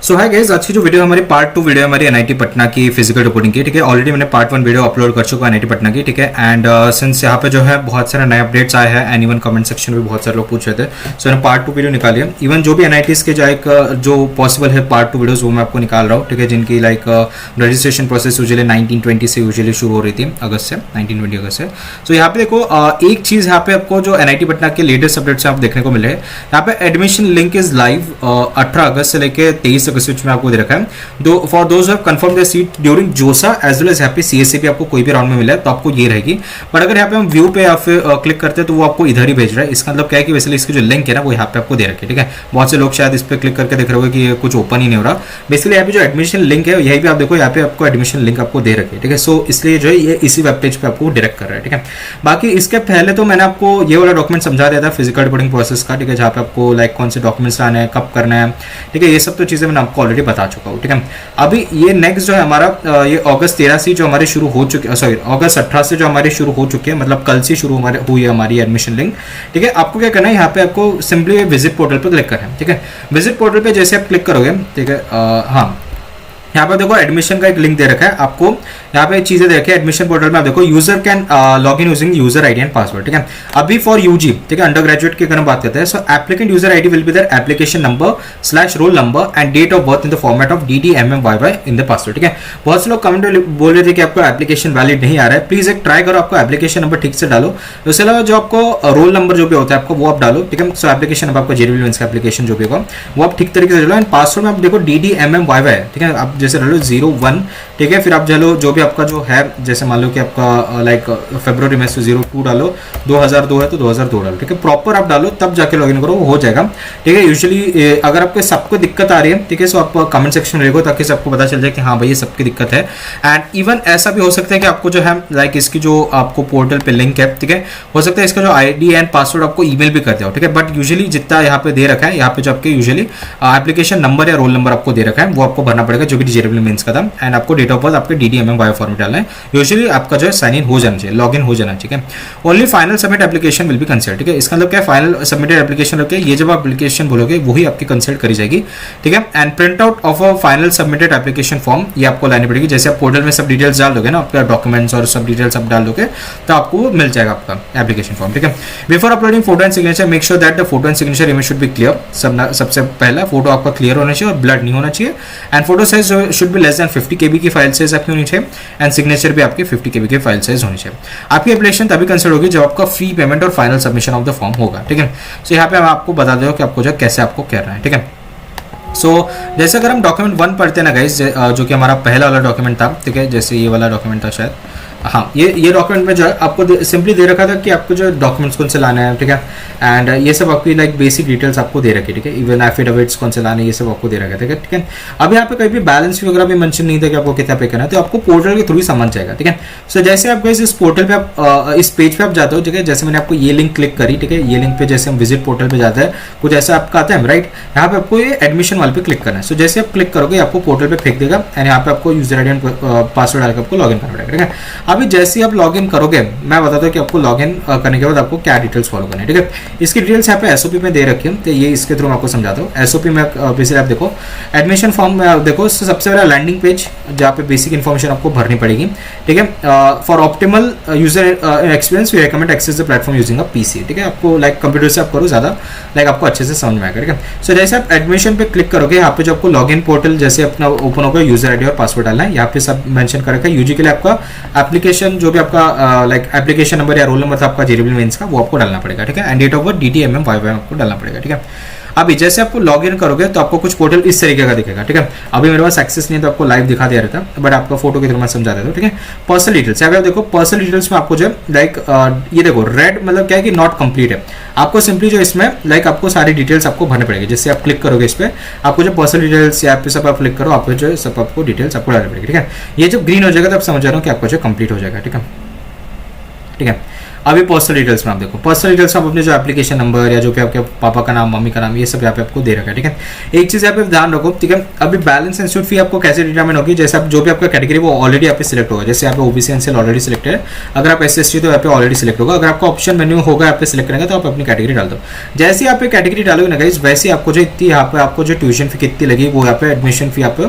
सो hi guys, आज की जो वीडियो हमारी पार्ट 2 वीडियो हमारी एनआईटी पटना की फिजिकल रिपोर्टिंग की, ठीक है। ऑलरेडी मैंने पार्ट 1 वीडियो अपलोड कर चुका हूं एनआईटी पटना की, ठीक है। एंड सिंस यहाँ पे जो है बहुत सारे नए अपडेट्स आए हैं एंड इवन कमेंट सेक्शन में बहुत सारे लोग पूछ रहे थे, सो मैंने पार्ट 2 वीडियो निकाली है। इवन जो भी एनआईटीज के जो पॉसिबल है पार्ट 2 वीडियोज वो मैं आपको निकाल रहा हूँ, ठीक है। जिनकी रजिस्ट्रेशन प्रोसेस यूजुअली 1920 से यूजुअली शुरू हो रही थी, अगस्त से 1920 अगस्त से। सो यहाँ पे देखो एक चीज़ यहाँ पे आपको जो एनआईटी पटना के लेटेस्ट अपडेट्स आप देखने को मिले हैं, यहाँ पे एडमिशन लिंक इज लाइव 18 अगस्त से लेकर 23 अगस्त में आपको दे रखा है। For those have confirm there seat during जोसा एज वेल एज यहाँ पे सीएससी पे आपको कोई भी राउंड में मिला है तो आपको ये रहेगी। बट अगर यहाँ पे हम व्यू पे या फिर क्लिक करते हैं तो वो आपको इधर ही भेज रहा है। इसका मतलब क्या है कि वैसे इसकी जो लिंक है ना वो यहाँ पे आपको दे रखी है, ठीक है। बहुत से लोग शायद इस पे क्लिक करके देख रहे होंगे कि ये कुछ ओपन ही नहीं हो रहा। बेसिकली यहाँ पे जो एडमिशन लिंक है यही पे आप देखो, यहाँ पे आपको एडमिशन लिंक आपको दे रखी है, ठीक है। सो इसलिए जो है ये इसी वेब पेज पे आपको डायरेक्ट कर रहा है, ठीक है। बाकी इसके पहले तो मैंने आपको ये वाला डॉक्यूमेंट समझा दिया था फिजिकल रिपोर्टिंग प्रोसेस का, ठीक है। जहाँ पे आपको लाइक कौन से डॉक्यूमेंट्स लाने हैं, कब करना है, ठीक है। ये सब तो चीज़ें मैंने आपको ऑलरेडी बता चुका हूँ, ठीक है। अभी ये नेक्स्ट जो है हमारा ये अगस्त 13 से जो हमारे शुरू हो चुके, सॉरी अगस्त 18 से जो हमारे शुरू हो चुके हैं, मतलब कल से शुरू हुई है हमारी एडमिशन लिंक, ठीक है। आपको क्या करना है, यहाँ पे आपको सिंपली विजिट पोर्टल पे क्लिक करना है, ठीक है। विजिट पोर्टल पे जैसे आप क्लिक करोगे, ठीक है, हाँ यहाँ पे देखो एडमिशन का एक लिंक दे रखा है आपको। यहाँ पे चीजें देखे एडमिशन पोर्टल में आप देखो user can log in using user ID and password, ठीक है। अभी फॉर यूजी, ठीक है, अंडर ग्रेजुएट की अगर हम बात करते हैं, so applicant user ID will be there application number / roll number and date of birth in the format of DDMMYY in the password, ठीक है। बहुत से लोग कमेंट में बोल रहे थे कि आपको एप्लीकेशन वैलिड नहीं आ रहा है, प्लीज एक ट्राई करो, आपको एप्लीकेशन नंबर ठीक से डालो। उसके अलावा जो आपको रोल नंबर जो भी होता है आपको वो आप डालो, ठीक है। सो एप्लीकेशन नंबर आपका JEE मेंस का एप्लीकेशन जो भी होगा वो आप ठीक तरीके से डालो एंड पासवर्ड में आप देखो DDMMYY, ठीक है। आप जैसे डालो 01, ठीक है। फिर आप चलो जो भी आपका जो है, जैसे मान लो कि आपका लाइक फरवरी में 02 डालो, 2002 है तो 2002 डालो, ठीक है। प्रॉपर आप डालो तब जाके लॉगिन करो, वो हो जाएगा, ठीक है। यूजुअली अगर आपको सबको दिक्कत आ रही है, ठीक है, सो आप कमेंट सेक्शन में लिखो ताकि सबको पता चल जाए कि हाँ भाई ये सबकी दिक्कत है। एंड इवन ऐसा भी हो सकता है कि आपको जो है लाइक इसकी जो आपको पोर्टल पे लिंक है, ठीक है, हो सकता है इसका जो ID एंड पासवर्ड आपको ईमेल भी कर दिया हो, ठीक है। बट यूजुअली जितना यहाँ पे दे रखा है, यहाँ पे जो आपके यूजुअली एप्लीकेशन नंबर या रोल नंबर आपको दे रखा है वो आपको भरना पड़ेगा जो कि JEE मेंस का था। एंड आपको डेट ऑफ बर्थ आपके DDMMYY फॉर्मेट डालना है। यूजुअली आपका जो है साइन इन हो जाना चाहिए, लॉग इन हो जाना चाहिए। Only final submit application will be consider, ठीक है। इसका मतलब क्या है, फाइनल सबमिटेड एप्लीकेशन होकर ये जब आप एप्लीकेशन बोलोगे वही आपकी कंसिडर करी जाएगी, ठीक है। And print out of a final submitted application form ये आपको लानी पड़ेगी। जैसे आप पोर्टल में सब डिटेल्स डाल दोगे ना, आपका डॉक्यूमेंट्स और सब डिटेल्स आप डाल दोगे तो आपको मिल जाएगा आपका एप्लीकेशन फॉर्म, ठीक है। Before uploading photo and signature make sure that the photo and signature image should be clear. सबसे पहला फोटो आपका क्लियर होना चाहिए और ब्लड नहीं होना चाहिए। And photo size should be less than 50 KB की फाइल साइज आपकी होनी चाहिए एंड सिग्नेचर भी आपके 50 KB की फाइल साइज होनी चाहिए। आपकी एप्लीकेशन तभी कंसिडर होगी जब आपका फ्री पेमेंट और final submission of the form होगा, ठीक है। सो यहाँ पे हम आपको बता दो कि आपको जो कैसे आपको करना है, ठीक है। सो जैसे अगर हम डॉक्यूमेंट 1 पढ़ते हैं ना गाइस, जो कि हमारा पहला वाला डॉक्यूमेंट था, ठीक है, जैसे ये वाला डॉक्यूमेंट था शायद, हाँ ये डॉक्यूमेंट में जो है आपको सिंपली दे रखा था कि आपको जो डॉक्यूमेंट्स कौन से लाने हैं, ठीक है। एंड ये सब आपकी लाइक बेसिक डिटेल्स आपको दे रखी है, ठीक है। इवन एफिडेविट्स कौन से लाने ये सब आपको दे रखा है, ठीक है। अब यहाँ पे कहीं भी बैलेंस वगैरह भी मेंशन नहीं था कि आपको कितना पे करना है, तो आपको पोर्टल के थ्रू ही समझ जाएगा, ठीक है। सो जैसे आप इस पोर्टल पे आप इस पेज पे आप जाते हो, ठीक है, जैसे मैंने आपको ये लिंक क्लिक करी, ठीक है, ये लिंक पे जैसे हम विजिट पोर्टल पे जाते हैं कुछ ऐसा आपका आता है, राइट। यहाँ पे आपको ये एडमिशन वाले पे क्लिक करना है। सो जैसे आप क्लिक करोगे आपको पोर्टल पे फेंक देगा एंड यहाँ पे आपको यूजर आईडी एंड पासवर्ड डालकर आपको लॉगिन करना पड़ेगा, ठीक है। अभी जैसे आप लॉगिन करोगे मैं बताता हूँ कि आपको लॉगिन करने के बाद आपको क्या डिटेल्स फॉलो करनी है, ठीक है। इसकी डिटेल्स यहाँ पे SOP में दे रखी है, तो ये इसके थ्रू मैं आपको समझाता हूँ। SOP में बेसिकली आप देखो एडमिशन फॉर्म में आप देखो सबसे पहला लैंडिंग पेज जहाँ पे बेसिक इन्फॉर्मेशन आपको भरनी पड़ेगी, ठीक है। For optimal user experience we recommend access the platform using a PC, ठीक है। आपको लाइक कंप्यूटर से आप करो ज़्यादा लाइक आपको अच्छे से समझ में आएगा, ठीक है। सो जैसे आप एडमिशन पे क्लिक करोगे यहाँ पे जो आपको लॉगिन पोर्टल जैसे अपना ओपन होगा, यूजर आईडी और पासवर्ड डालना है। यहाँ पे सब मेंशन कर रखा है। यूजी के लिए आपका एप्लीकेशन जो भी आपका लाइक एप्लीकेशन नंबर या रोल नंबर था आपका JEE मेंस का वो आपको डालना पड़ेगा, ठीक है। And date of birth DDMMYY आपको डालना पड़ेगा, ठीक है। अभी जैसे आपको लॉगिन करोगे तो आपको कुछ पोर्टल इस तरीके का दिखेगा, ठीक है। अभी मेरे पास एक्सेस नहीं है तो आपको लाइव दिखा दिया रहता है, बट आपका फोटो की तरह मैं समझा देता हूँ, ठीक है। पर्सनल डिटेल्स यहाँ पे देखो, पर्सनल डिटेल्स में आपको जो लाइक ये देखो रेड मतलब क्या है कि नॉट कंप्लीट है। आपको सिंपली जो इसमें लाइक आपको सारी डिटेल्स आपको भरने पड़ेगी। जैसे आप क्लिक करोगे इस पर आपको जो पर्सनल डिटेल्स या पे सब आप क्लिक करो, आप जो सब आपको डिटेल्स आपको डालनी पड़ेगी, ठीक है। ये जब ग्रीन हो जाएगा तो आप समझ रहा हूँ कि आपको जो कंप्लीट हो जाएगा, ठीक है, ठीक है। अभी पर्सनल डिटेल्स में आप देखो, पर्सनल डिटेल्स में आप अपने जो एप्लीकेशन नंबर या जो भी आपके पापा का नाम, मम्मी का नाम, ये सब यहाँ पे आपको दे रखा है, ठीक है। एक चीज़ यहाँ पे ध्यान रखो, ठीक है। अभी बैलेंस इंस्टीट्यूट फी आपको कैसे डिटरमाइन होगी, जैसे आप जो भी आपका कैटेगरी वो ऑलरेडी यहाँ पे सिलेक्ट होगा। जैसे यहाँ पे ओबीसी एनसीएल ऑलरेडी सिलेक्टेड है, अगर आप SC/ST तो यहाँ पे ऑलरेडी सिलेक्ट होगा। अगर आपका ऑप्शन मेन्यू होगा यहाँ पे सिलेक्ट करेंगे तो आप अपनी कैटेगरी डाल दो। जैसे आप कैटेगरी डालोगे ना गाइस, वैसे आपको जो इतनी यहाँ पे आपको जो ट्यूशन फी कितनी लगी वो यहाँ पे एडमिशन फी आप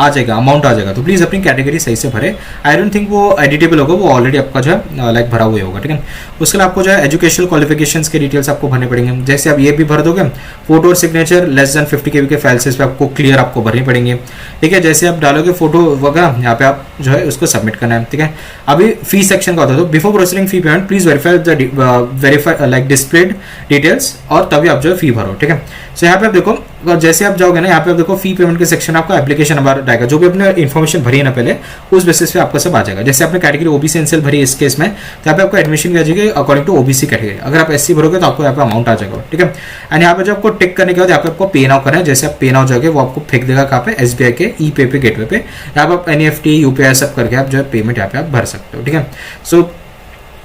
आ जाएगा, अमाउंट आ जाएगा। तो प्लीज़ अपनी कैटेगरी सही से भरे। आई डोंट थिंक वो एडिटेबल होगा, वो ऑलरेडी आपका जो है लाइक भरा हुआ होगा, ठीक है। उसके लिए आपको जो है एजुकेशनल क्वालिफिकेशंस के डिटेल्स आपको भरने पड़ेंगे। जैसे आप ये भी भर दोगे, फोटो और सिग्नेचर लेस देन 50 KB के फाइल साइज पे आपको क्लियर आपको भरनी पड़ेंगे, ठीक है। जैसे आप डालोगे फोटो वगैरह, यहाँ पे आप जो है उसको सबमिट करना है, ठीक है। अभी फी सेक्शन का होता है, तो before proceeding fee payment please verify like displayed details, और तभी आप जो है फी भरो, ठीक है। सो यहाँ पे आप देखो, जैसे आप जाओगे ना, यहाँ पे आप देखो फी पेमेंट के सेक्शन आपका एप्लीकेशन नंबर आएगा, जो भी आपने इन्फॉर्मेशन भरी है ना पहले, उस बेसिस पे आपका सब आ जाएगा। जैसे आपने कैटेगरी ओबीसी एनसीएल भरी इस केस में, तो यहाँ पे आपको एडमिशन की आ जाएगी अकॉर्डिंग टू ओबीसी कैटेगरी। अगर आप SC भरोगे तो आपको यहाँ पे अमाउंट आ जाएगा, ठीक है। एंड यहाँ पे जो आपको टिक करने के बाद यहाँ पे आपको पे नाउ करना है। जैसे आप पे नाउ जाओगे वो आपको फेंक देगा कहाँ पे, SBI के ई-पे पे गेटवे पे। यहाँ पे आप NEFT UPI सब करके आप जो है पेमेंट यहाँ पे आप भर सकते हो, ठीक है। सो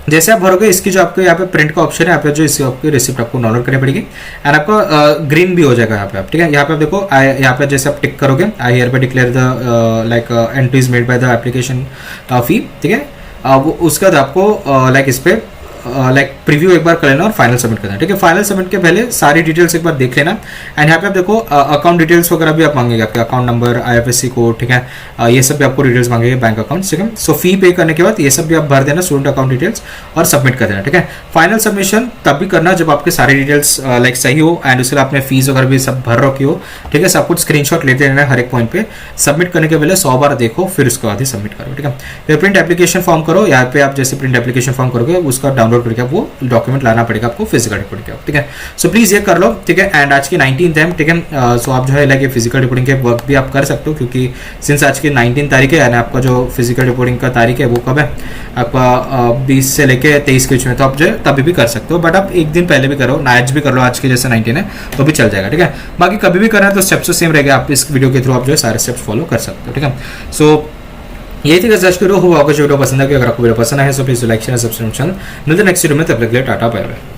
जैसे आप भरोगे, इसकी जो आपको यहाँ पे प्रिंट का ऑप्शन है, यहाँ पे जो इसकी आपकी रिसिप्ट आपको डाउनलोड करनी पड़ेगी, एंड आपका ग्रीन भी हो जाएगा यहाँ पे आप, ठीक है। यहाँ पे आप देखो, यहाँ पे जैसे आप टिक करोगे, आई हियर पे declare the like entries made by the application fee, ठीक है। अब उसके बाद आपको लाइक इस पे लाइक प्रीव्यू एक बार कर लेना और फाइनल सबमिट करना, ठीक है। फाइनल सबमिट के पहले सारी डिटेल्स एक बार देख लेना। एंड यहाँ पे आप देखो अकाउंट डिटेल्स वगैरह भी आप मांगेंगे, आपके अकाउंट नंबर, IFSC कोड, ठीक है। ये सब भी आपको डिटेल्स मांगेंगे, बैंक अकाउंट, ठीक है। सो फी पे करने के बाद ये सब भी आप भर देना, स्टूडेंट अकाउंट डिटेल्स, और सबमिट कर देना, ठीक है। फाइनल सबमिशन तब भी करना जब आपके सारी डिटेल्स लाइक सही हो, एंड उसके लिए आपने फीस वगैरह भी सब भर रखी हो, ठीक है। सब कुछ स्क्रीनशॉट लेते रहना हर एक पॉइंट पे। सबमिट करने के पहले 100 बार देखो, फिर उसके बाद ही सबमिट करो, ठीक है। फिर प्रिंट एप्लीकेशन फॉर्म करो। यहाँ पे आप जैसे प्रिंट एप्लीकेशन फॉर्म करोगे, उसका डाउनलोड करके वो डॉक्यूमेंट लाना पड़ेगा आपको फिजिकल रिपोर्टिंग के, ठीक है। सो प्लीज ये कर लो, ठीक है। एंड आज की 19th है, ठीक है। सो आप जो है लाइक फिजिकल रिपोर्टिंग के वर्क भी आप कर सकते हो, क्योंकि सिंस आज की 19 तारीख है, यानी आपका जो फिजिकल रिपोर्टिंग का तारीख है वो कब है आपका 20 से लेके 23 के बीच में, तो आप जो है तभी भी कर सकते हो। बट आप एक दिन पहले भी करो, आज भी कर लो, आज के जैसे 19 है तो भी चल जाएगा, ठीक है। बाकी कभी भी करना है तो स्टेप्स तो सेम रहेगा, आप इस वीडियो के थ्रू आप जो है सारे स्टेप्स फॉलो कर सकते हो, ठीक है। सो यही थी जस्ट वीडियो, हो आपको जो वीडियो पसंद है, अगर आपको वीडियो पसंद है so please like share subscribe channel. मिलते नेक्स्ट वीडियो में, तब तक के लिए टाटा बाय बाय।